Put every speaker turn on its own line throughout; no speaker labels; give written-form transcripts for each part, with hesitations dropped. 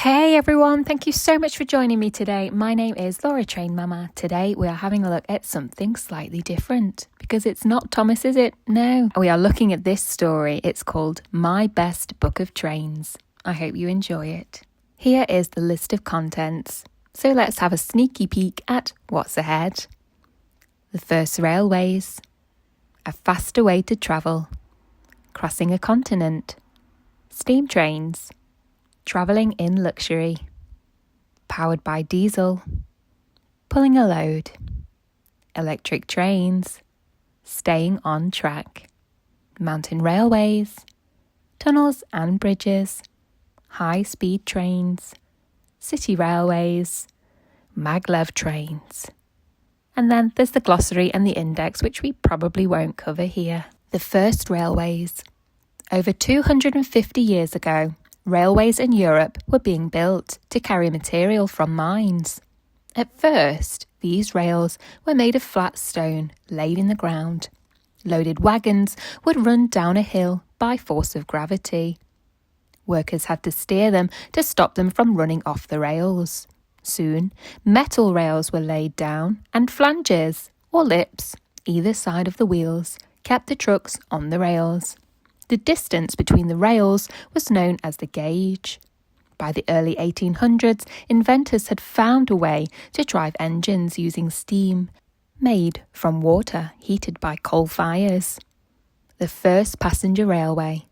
Hey everyone, thank you so much for joining me today. My name is Laura Train Mama. Today we are having a look at something slightly different because it's not Thomas, is it? No. We are looking at this story. It's called My Best Book of Trains. I hope you enjoy it. Here is the list of contents. So let's have a sneaky peek at what's ahead. The first railways. A faster way to travel. Crossing a continent. Steam trains. Travelling in luxury. Powered by diesel. Pulling a load. Electric trains. Staying on track. Mountain railways. Tunnels and bridges. High-speed trains. City railways. Maglev trains. And then there's the glossary and the index, which we probably won't cover here. The first railways. Over 250 years ago, railways in Europe were being built to carry material from mines. At first, these rails were made of flat stone laid in the ground. Loaded wagons would run down a hill by force of gravity. Workers had to steer them to stop them from running off the rails. Soon, metal rails were laid down and flanges, or lips, either side of the wheels, kept the trucks on the rails. The distance between the rails was known as the gauge. By the early 1800s, inventors had found a way to drive engines using steam, made from water heated by coal fires. The first passenger railway.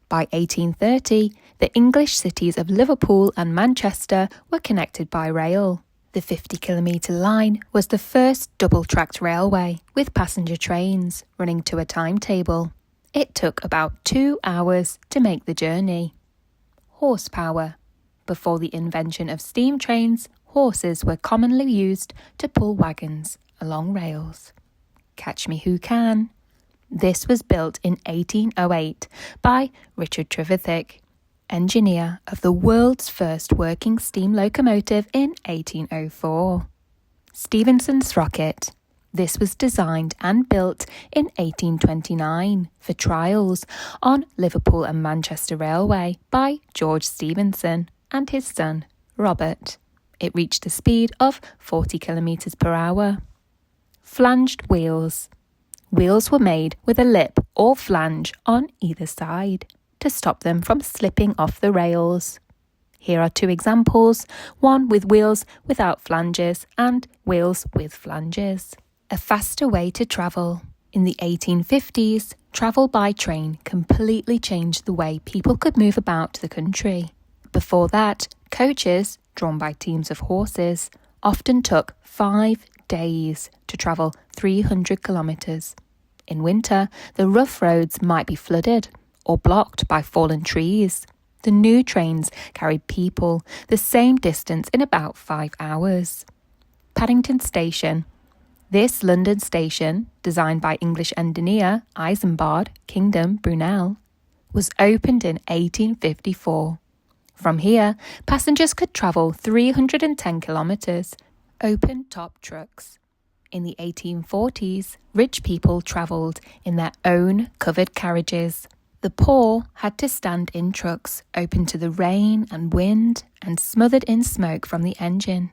By 1830, the English cities of Liverpool and Manchester were connected by rail. The 50-kilometre line was the first double-tracked railway with passenger trains running to a timetable. It took about 2 hours to make the journey. Horsepower. Before the invention of steam trains, horses were commonly used to pull wagons along rails. Catch Me Who Can. This was built in 1808 by Richard Trevithick, engineer of the world's first working steam locomotive in 1804. Stephenson's rocket. This was designed and built in 1829 for trials on Liverpool and Manchester Railway by George Stephenson and his son, Robert. It reached a speed of 40 kilometres per hour. Flanged wheels. Wheels were made with a lip or flange on either side to stop them from slipping off the rails. Here are two examples, one with wheels without flanges and wheels with flanges. A faster way to travel. In the 1850s, travel by train completely changed the way people could move about the country. Before that, coaches, drawn by teams of horses, often took 5 days to travel 300 kilometres. In winter, the rough roads might be flooded or blocked by fallen trees. The new trains carried people the same distance in about 5 hours. Paddington Station. This London station, designed by English engineer Isambard Kingdom Brunel, was opened in 1854. From here, passengers could travel 310 kilometres, open-top trucks. In the 1840s, rich people travelled in their own covered carriages. The poor had to stand in trucks open to the rain and wind and smothered in smoke from the engine.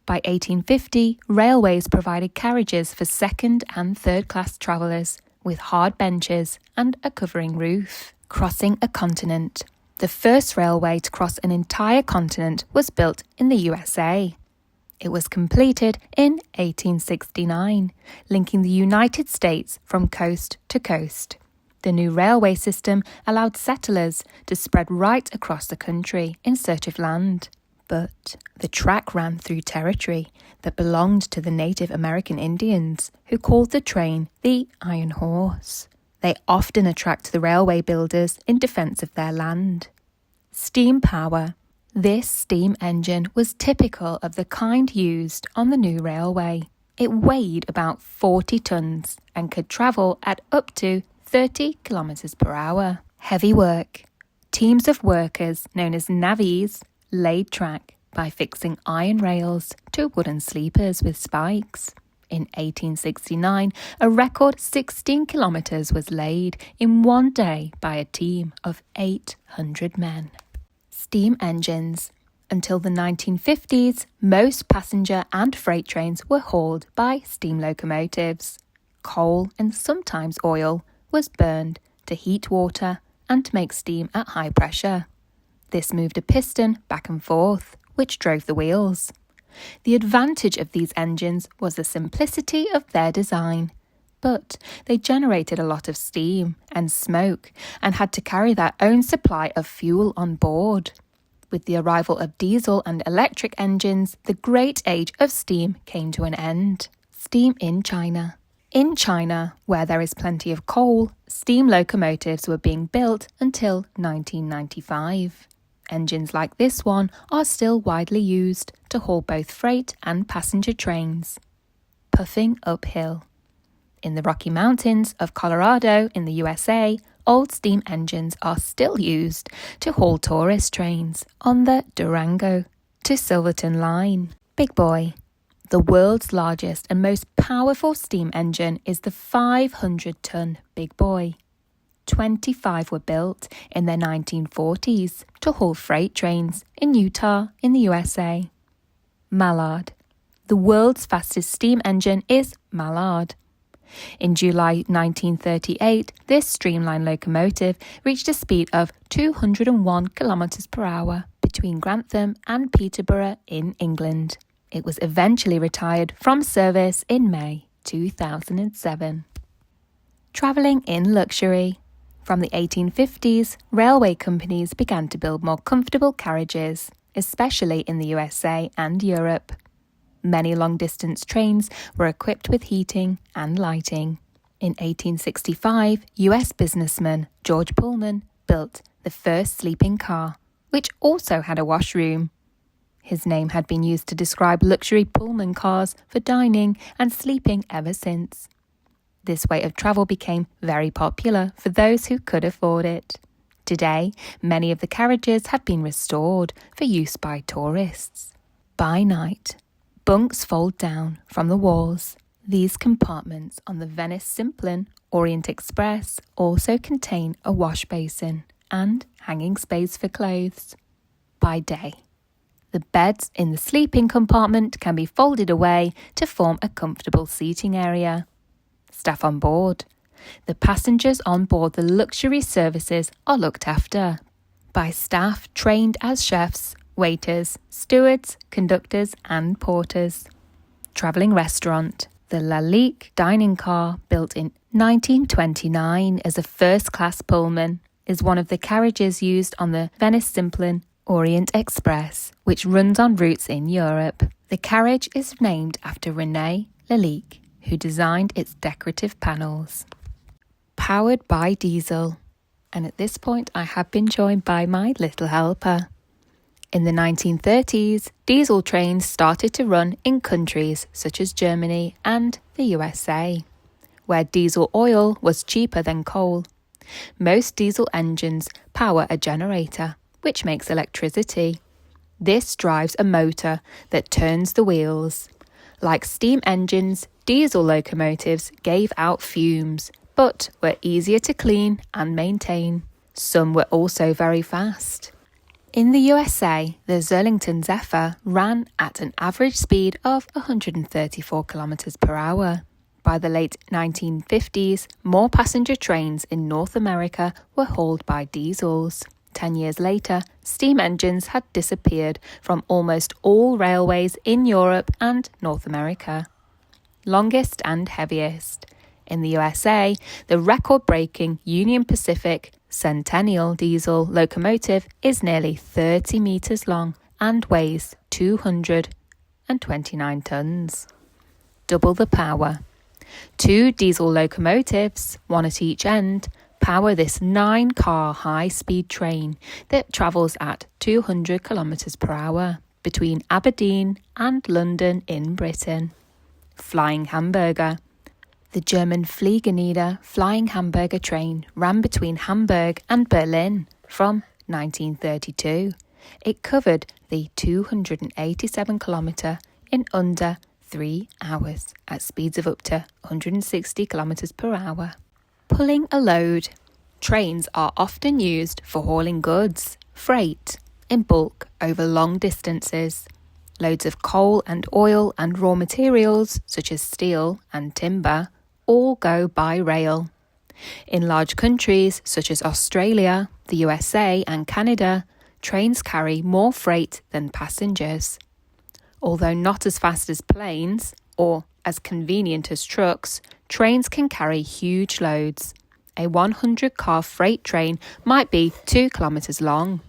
By 1850, railways provided carriages for second and third class travellers with hard benches and a covering roof. Crossing a continent. The first railway to cross an entire continent was built in the USA. It was completed in 1869, linking the United States from coast to coast. The new railway system allowed settlers to spread right across the country in search of land. But the track ran through territory that belonged to the Native American Indians, who called the train the Iron Horse. They often attract the railway builders in defence of their land. Steam power. This steam engine was typical of the kind used on the new railway. It weighed about 40 tonnes and could travel at up to 30 kilometres per hour. Heavy work. Teams of workers, known as navvies, laid track by fixing iron rails to wooden sleepers with spikes. In 1869, a record 16 kilometres was laid in one day by a team of 800 men. Steam engines. Until the 1950s, most passenger and freight trains were hauled by steam locomotives. Coal and sometimes oil was burned to heat water and to make steam at high pressure. This moved a piston back and forth, which drove the wheels. The advantage of these engines was the simplicity of their design, but they generated a lot of steam and smoke and had to carry their own supply of fuel on board. With the arrival of diesel and electric engines, the great age of steam came to an end. Steam in China. In China, where there is plenty of coal, steam locomotives were being built until 1995. Engines like this one are still widely used to haul both freight and passenger trains. Puffing uphill. In the Rocky Mountains of Colorado in the USA, old steam engines are still used to haul tourist trains on the Durango to Silverton line. Big Boy. The world's largest and most powerful steam engine is the 500-ton Big Boy. 25 were built in the 1940s to haul freight trains in Utah in the USA. Mallard. The world's fastest steam engine is Mallard. In July 1938, this streamlined locomotive reached a speed of 201 kilometers per hour between Grantham and Peterborough in England. It was eventually retired from service in May 2007. Travelling in luxury. From the 1850s, railway companies began to build more comfortable carriages, especially in the USA and Europe. Many long-distance trains were equipped with heating and lighting. In 1865, US businessman George Pullman built the first sleeping car, which also had a washroom. His name had been used to describe luxury Pullman cars for dining and sleeping ever since. This way of travel became very popular for those who could afford it. Today, many of the carriages have been restored for use by tourists. By night, bunks fold down from the walls. These compartments on the Venice Simplon Orient Express also contain a wash basin and hanging space for clothes. By day, the beds in the sleeping compartment can be folded away to form a comfortable seating area. Staff on board. The passengers on board the luxury services are looked after by staff trained as chefs, waiters, stewards, conductors and porters. Travelling restaurant. The Lalique dining car, built in 1929 as a first-class Pullman, is one of the carriages used on the Venice Simplon Orient Express, which runs on routes in Europe. The carriage is named after René Lalique, who designed its decorative panels. Powered by diesel. And at this point, I have been joined by my little helper. In the 1930s, diesel trains started to run in countries such as Germany and the USA, where diesel oil was cheaper than coal. Most diesel engines power a generator, which makes electricity. This drives a motor that turns the wheels. Like steam engines, diesel locomotives gave out fumes, but were easier to clean and maintain. Some were also very fast. In the USA, the Zurlington Zephyr ran at an average speed of 134 kilometers per hour. By the late 1950s, more passenger trains in North America were hauled by diesels. 10 years later, steam engines had disappeared from almost all railways in Europe and North America. Longest and heaviest. In the USA, the record-breaking Union Pacific Centennial diesel locomotive is nearly 30 metres long and weighs 229 tonnes. Double the power. 2 diesel locomotives, one at each end, power this 9-car high-speed train that travels at 200 kilometers per hour between Aberdeen and London in Britain. Flying hamburger. The German Fliegennieder flying hamburger train ran between Hamburg and Berlin from 1932. It covered the 287 kilometre in under 3 hours at speeds of up to 160 kilometers per hour. Pulling a load. Trains are often used for hauling goods, freight, in bulk over long distances. Loads of coal and oil and raw materials, such as steel and timber, all go by rail. In large countries such as Australia, the USA and Canada, trains carry more freight than passengers. Although not as fast as planes or as convenient as trucks, trains can carry huge loads. A 100-car freight train might be 2 kilometres long.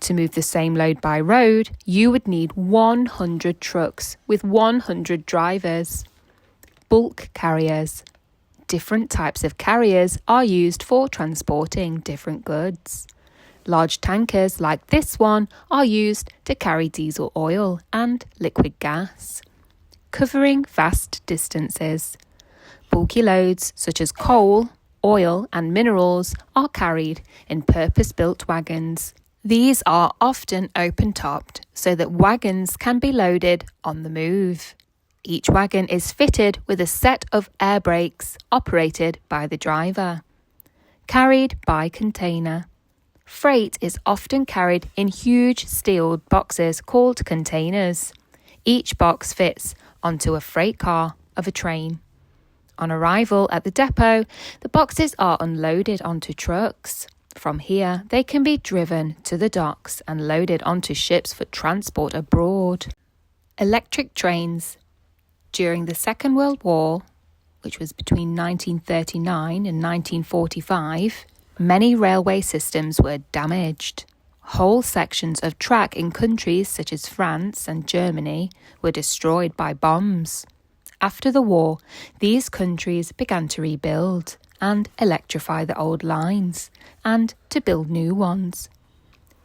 To move the same load by road, you would need 100 trucks with 100 drivers. Bulk carriers. Different types of carriers are used for transporting different goods. Large tankers like this one are used to carry diesel oil and liquid gas, covering vast distances. Bulky loads such as coal, oil and minerals are carried in purpose-built wagons. These are often open-topped so that wagons can be loaded on the move. Each wagon is fitted with a set of air brakes operated by the driver. Carried by container. Freight is often carried in huge steel boxes called containers. Each box fits onto a freight car of a train. On arrival at the depot, the boxes are unloaded onto trucks. From here, they can be driven to the docks and loaded onto ships for transport abroad. Electric trains. During the Second World War, which was between 1939 and 1945, many railway systems were damaged. Whole sections of track in countries such as France and Germany were destroyed by bombs. After the war, these countries began to rebuild and electrify the old lines and to build new ones.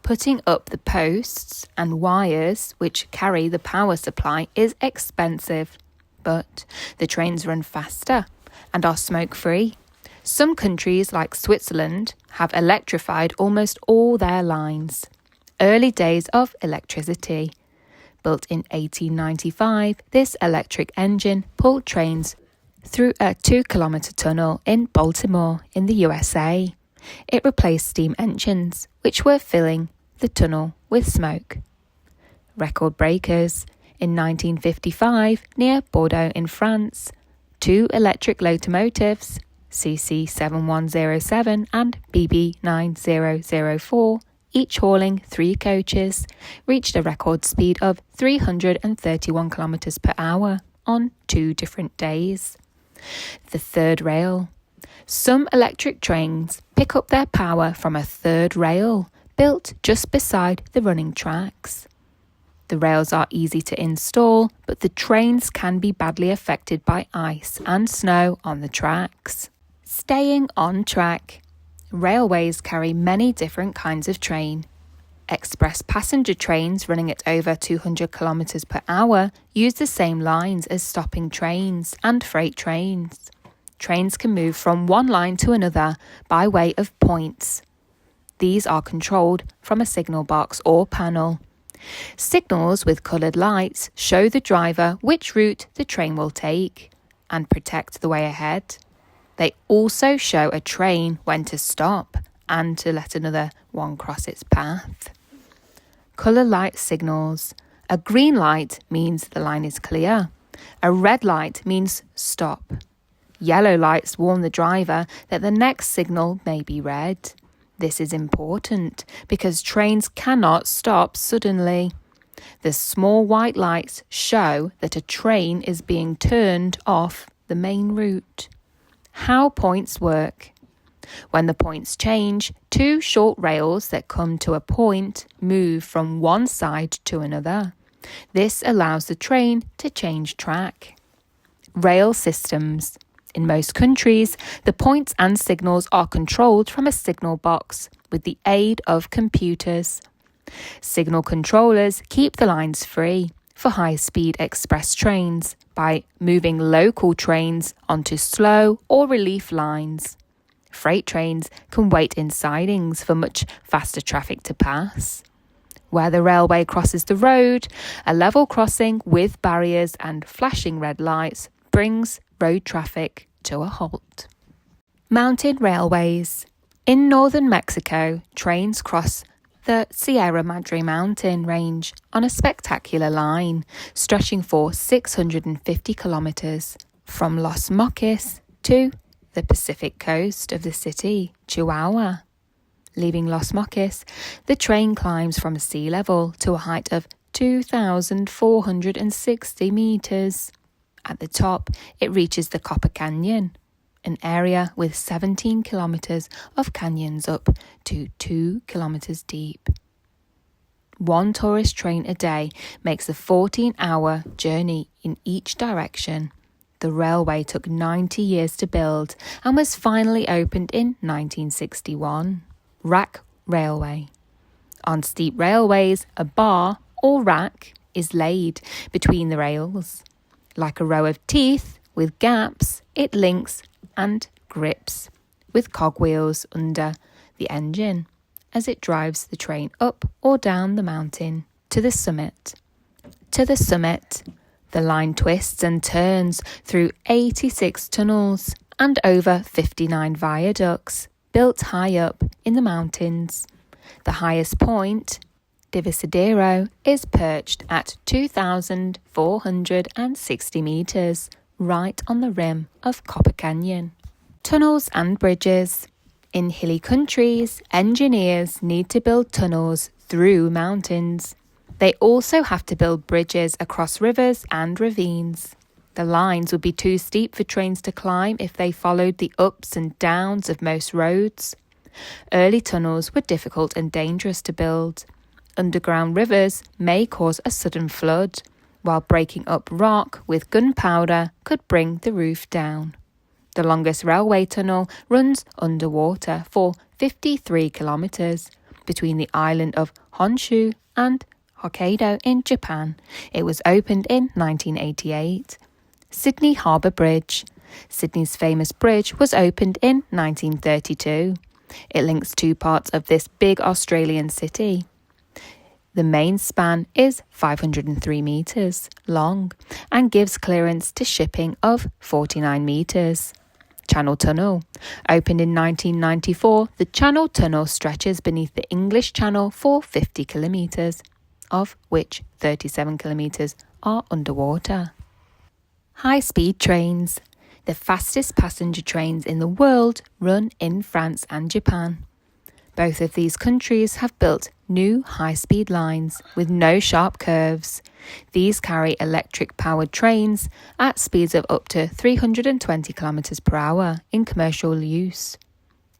Putting up the posts and wires which carry the power supply is expensive, but the trains run faster and are smoke-free. Some countries like Switzerland have electrified almost all their lines. Early days of electricity. Built in 1895, this electric engine pulled trains through a 2-kilometre tunnel in Baltimore in the USA. It replaced steam engines, which were filling the tunnel with smoke. Record breakers. In 1955, near Bordeaux in France, 2 electric locomotives, CC 7107 and BB 9004, each hauling 3 coaches, reached a record speed of 331 kilometres per hour on 2 different days. The third rail. Some electric trains pick up their power from a third rail, built just beside the running tracks. The rails are easy to install, but the trains can be badly affected by ice and snow on the tracks. Staying on track. Railways carry many different kinds of train. Express passenger trains running at over 200 kilometres per hour use the same lines as stopping trains and freight trains. Trains can move from one line to another by way of points. These are controlled from a signal box or panel. Signals with coloured lights show the driver which route the train will take and protect the way ahead. They also show a train when to stop and to let another one cross its path. Colour light signals. A green light means the line is clear. A red light means stop. Yellow lights warn the driver that the next signal may be red. This is important because trains cannot stop suddenly. The small white lights show that a train is being turned off the main route. How points work. When the points change, 2 short rails that come to a point move from one side to another. This allows the train to change track. Rail systems. In most countries, the points and signals are controlled from a signal box with the aid of computers. Signal controllers keep the lines free for high-speed express trains by moving local trains onto slow or relief lines. Freight trains can wait in sidings for much faster traffic to pass. Where the railway crosses the road, a level crossing with barriers and flashing red lights brings road traffic to a halt. Mountain railways. In northern Mexico, trains cross the Sierra Madre mountain range on a spectacular line stretching for 650 kilometers from Los Mochis to the Pacific coast of the city, Chihuahua. Leaving Los Mochis, the train climbs from sea level to a height of 2,460 meters. At the top, it reaches the Copper Canyon, an area with 17 kilometers of canyons up to 2 kilometers deep. One tourist train a day makes a 14-hour journey in each direction. The railway took 90 years to build and was finally opened in 1961. Rack Railway. On steep railways, a bar or rack is laid between the rails. Like a row of teeth with gaps, it links and grips with cogwheels under the engine as it drives the train up or down the mountain to the summit. To the summit, the line twists and turns through 86 tunnels and over 59 viaducts built high up in the mountains. The highest point, Divisadero, is perched at 2,460 meters, right on the rim of Copper Canyon. Tunnels and bridges. In hilly countries, engineers need to build tunnels through mountains. They also have to build bridges across rivers and ravines. The lines would be too steep for trains to climb if they followed the ups and downs of most roads. Early tunnels were difficult and dangerous to build. Underground rivers may cause a sudden flood, while breaking up rock with gunpowder could bring the roof down. The longest railway tunnel runs underwater for 53 kilometers between the island of Honshu and Hokkaido in Japan. It was opened in 1988. Sydney Harbour Bridge. Sydney's famous bridge was opened in 1932. It links two parts of this big Australian city. The main span is 503 metres long and gives clearance to shipping of 49 metres. Channel Tunnel. Opened in 1994, the Channel Tunnel stretches beneath the English Channel for 50 kilometres, of which 37 kilometres are underwater. High-speed trains. The fastest passenger trains in the world run in France and Japan. Both of these countries have built new high-speed lines with no sharp curves. These carry electric-powered trains at speeds of up to 320 km per hour in commercial use.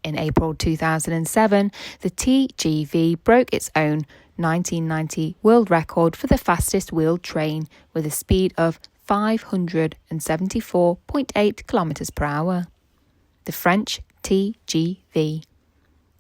In April 2007, the TGV broke its own 1990 world record for the fastest wheeled train with a speed of 574.8 km per hour. The French TGV.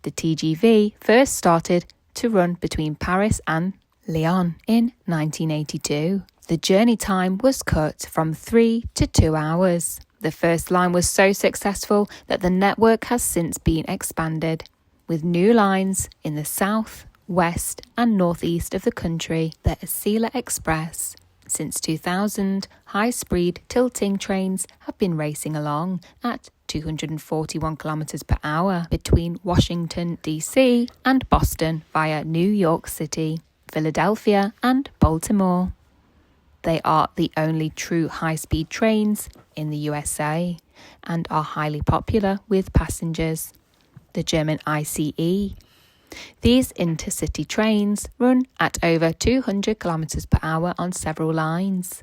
The TGV first started to run between Paris and Lyon in 1982. The journey time was cut from 3 to 2 hours. The first line was so successful that the network has since been expanded, with new lines in the south, west and northeast of the country. The Asila Express. Since 2000, high-speed tilting trains have been racing along at 241 kilometers per hour between Washington, D.C. and Boston via New York City, Philadelphia and Baltimore. They are the only true high-speed trains in the USA and are highly popular with passengers. The German ICE. These intercity trains run at over 200 kilometers per hour on several lines.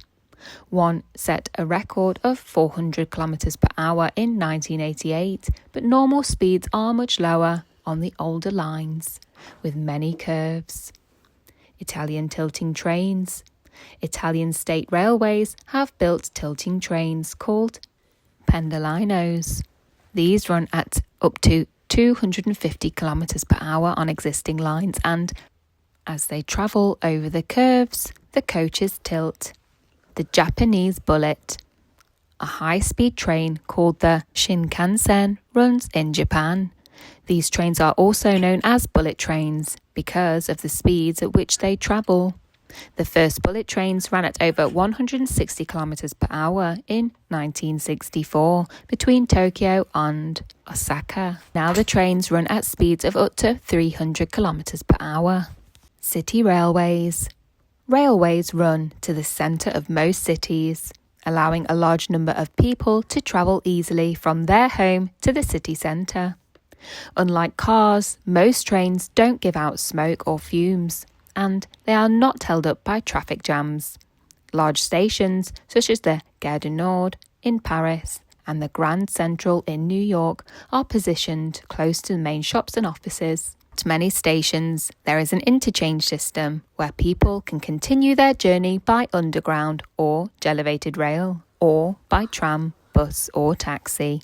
One set a record of 400 kilometers per hour in 1988, but normal speeds are much lower on the older lines, with many curves. Italian tilting trains. Italian state railways have built tilting trains called pendolinos. These run at up to 250 kilometers per hour on existing lines, and as they travel over the curves, the coaches tilt. The Japanese Bullet. A high-speed train called the Shinkansen runs in Japan. These trains are also known as bullet trains because of the speeds at which they travel. The first bullet trains ran at over 160 kilometers per hour in 1964 between Tokyo and Osaka. Now the trains run at speeds of up to 300 kilometers per hour. City railways. Railways run to the centre of most cities, allowing a large number of people to travel easily from their home to the city centre. Unlike cars, most trains don't give out smoke or fumes, and they are not held up by traffic jams. Large stations, such as the Gare du Nord in Paris and the Grand Central in New York, are positioned close to the main shops and offices. At many stations, there is an interchange system where people can continue their journey by underground or elevated rail, or by tram, bus or taxi.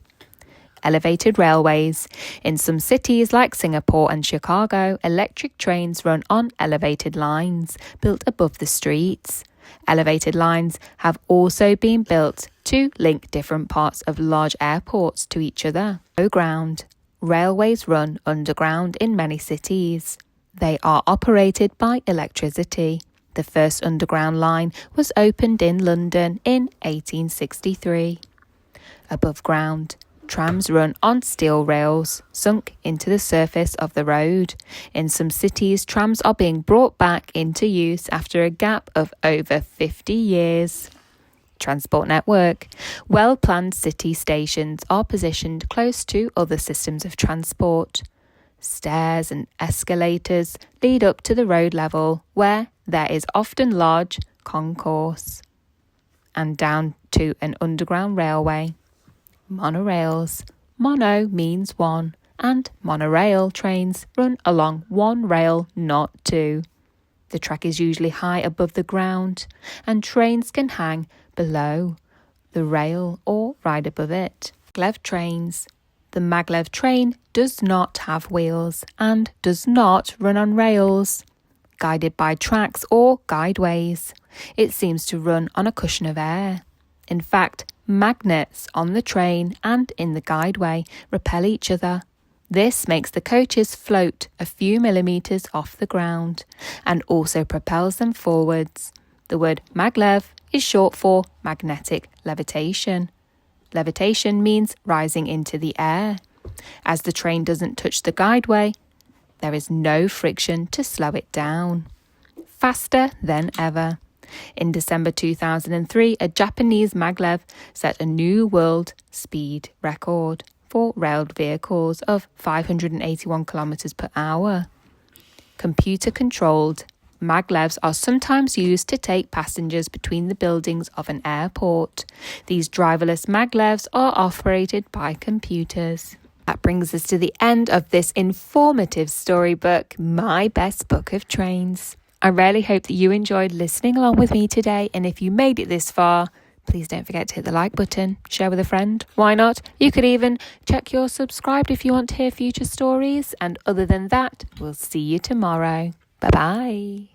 Elevated railways. In some cities like Singapore and Chicago, electric trains run on elevated lines built above the streets. Elevated lines have also been built to link different parts of large airports to each other. Underground. Railways run underground in many cities. They are operated by electricity. The first underground line was opened in London in 1863. Above ground. Trams run on steel rails sunk into the surface of the road. In some cities, trams are being brought back into use after a gap of over 50 years. Transport network. Well-planned city stations are positioned close to other systems of transport. Stairs and escalators lead up to the road level, where there is often large concourse, and down to an underground railway. Monorails. Mono means one, and monorail trains run along one rail, not two. The track is usually high above the ground, and trains can hang below the rail or right above it. Maglev trains. The maglev train does not have wheels and does not run on rails. Guided by tracks or guideways, it seems to run on a cushion of air. In fact, magnets on the train and in the guideway repel each other. This makes the coaches float a few millimetres off the ground and also propels them forwards. The word maglev is short for magnetic levitation. Levitation means rising into the air. As the train doesn't touch the guideway, there is no friction to slow it down. Faster than ever. In December 2003, a Japanese maglev set a new world speed record for railed vehicles of 581 kilometers per hour. Computer-controlled maglevs are sometimes used to take passengers between the buildings of an airport. These driverless maglevs are operated by computers. That brings us to the end of this informative storybook, My Best Book of Trains. I really hope that you enjoyed listening along with me today, and if you made it this far, please don't forget to hit the like button, share with a friend. Why not? You could even check you're subscribed if you want to hear future stories, and other than that, we'll see you tomorrow. Bye-bye.